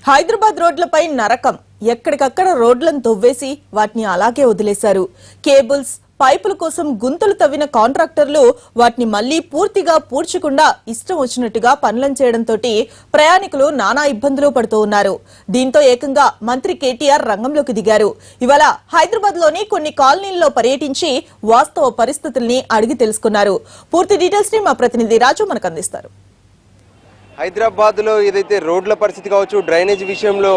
హైదరాబాద్ రోడ్లపై నరకం. ఎక్కడికక్కడ రోడ్లను తవ్వేసి వాటిని అలాగే వదిలేశారు. కేబుల్స్, పైపుల కోసం గుంతలు తవ్విన కాంట్రాక్టర్లు వాటిని మళ్లీ పూర్తిగా పూడ్చకుండా ఇష్టం వచ్చినట్టుగా పనులను చేయడంతో ప్రయాణికులు నానా ఇబ్బందులు పడుతూ ఉన్నారు. దీంతో ఏకంగా మంత్రి కేటీఆర్ రంగంలోకి దిగారు. ఇవాళ హైదరాబాద్ లోని కొన్ని కాలనీల్లో పర్యటించి వాస్తవ పరిస్థితుల్ని అడిగి తెలుసుకున్నారు. పూర్తి డీటెయిల్స్ ని మా ప్రతినిధి రాజు మనకు అందిస్తారు. హైదరాబాద్ లో ఏదైతే రోడ్ల పరిస్థితి కావచ్చు, డ్రైనేజ్ విషయంలో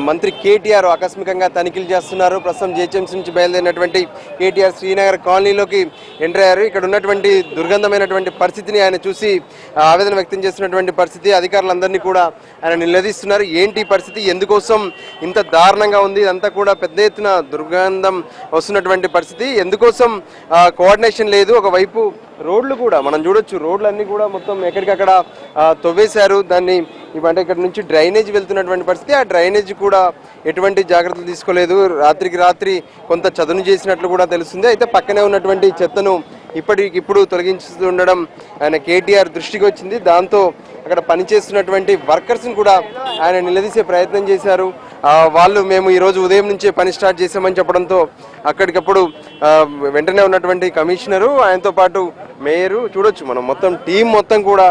మంత్రి కేటీఆర్ ఆకస్మికంగా తనిఖీలు చేస్తున్నారు. ప్రస్తుతం జిహెచ్ఎంసీ నుంచి బయలుదేరినటువంటి కేటీఆర్ శ్రీనగర్ కాలనీలోకి ఎంటర్ అయ్యారు. ఇక్కడ ఉన్నటువంటి దుర్గంధమైనటువంటి పరిస్థితిని ఆయన చూసి ఆవేదన వ్యక్తం చేస్తున్నటువంటి పరిస్థితి. అధికారులందరినీ కూడా ఆయన నిలదీస్తున్నారు. ఏంటి పరిస్థితి, ఎందుకోసం ఇంత దారుణంగా ఉంది, ఇదంతా కూడా పెద్ద ఎత్తున దుర్గంధం వస్తున్నటువంటి పరిస్థితి, ఎందుకోసం కోఆర్డినేషన్ లేదు. ఒకవైపు రోడ్లు కూడా మనం చూడొచ్చు, రోడ్లన్నీ కూడా మొత్తం ఎక్కడికక్కడ తవ్వేశారు. దాన్ని ఇవంటే ఇక్కడ నుంచి డ్రైనేజ్ వెళ్తున్నటువంటి పరిస్థితి. ఆ డ్రైనేజ్ కూడా ఎటువంటి జాగ్రత్తలు తీసుకోలేదు. రాత్రికి రాత్రి కొంత చదును చేసినట్లు కూడా తెలుస్తుంది. అయితే పక్కనే ఉన్నటువంటి చెత్తను ఇప్పటికిప్పుడు తొలగించుతుండడం ఆయన కేటీఆర్ దృష్టికి వచ్చింది. దాంతో అక్కడ పనిచేస్తున్నటువంటి వర్కర్స్ని కూడా ఆయన నిలదీసే ప్రయత్నం చేశారు. వాళ్ళు మేము ఈరోజు ఉదయం నుంచే పని స్టార్ట్ చేసామని చెప్పడంతో అక్కడికప్పుడు వెంటనే ఉన్నటువంటి కమిషనరు, ఆయనతో పాటు మేయరు, చూడొచ్చు మనం మొత్తం టీం మొత్తం కూడా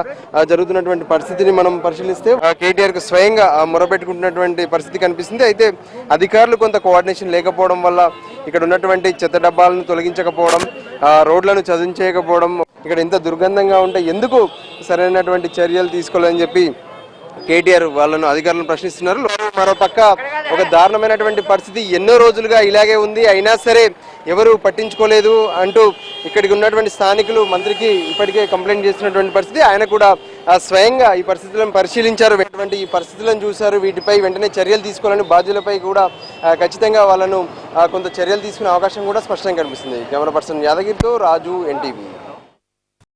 జరుగుతున్నటువంటి పరిస్థితిని మనం పరిశీలిస్తే కేటీఆర్ కు స్వయంగా మొరపెట్టుకుంటున్నటువంటి పరిస్థితి కనిపిస్తుంది. అయితే అధికారులు కొంత కోఆర్డినేషన్ లేకపోవడం వల్ల ఇక్కడ ఉన్నటువంటి చెత్త డబ్బాలను తొలగించకపోవడం, రోడ్లను చదువు ఇక్కడ ఇంత దుర్గంధంగా ఉంటే ఎందుకు సరైనటువంటి చర్యలు తీసుకోవాలని చెప్పి కేటీఆర్ వాళ్ళను అధికారులను ప్రశ్నిస్తున్నారు. మరోపక్క ఒక దారుణమైనటువంటి పరిస్థితి ఎన్నో రోజులుగా ఇలాగే ఉంది, అయినా సరే ఎవరు పట్టించుకోలేదు అంటూ ఇక్కడికి ఉన్నటువంటి స్థానికులు మంత్రికి ఇప్పటికే కంప్లైంట్ చేస్తున్నటువంటి పరిస్థితి. ఆయన కూడా స్వయంగా ఈ పరిస్థితులను పరిశీలించారు. ఈ పరిస్థితులను చూశారు. వీటిపై వెంటనే చర్యలు తీసుకోవాలని, బాధ్యులపై కూడా ఖచ్చితంగా వాళ్ళను కొంత చర్యలు తీసుకునే అవకాశం కూడా స్పష్టంగా కనిపిస్తుంది. కెమెరా పర్సన్ యాదగిరితో రాజు, ఎన్టీవీ.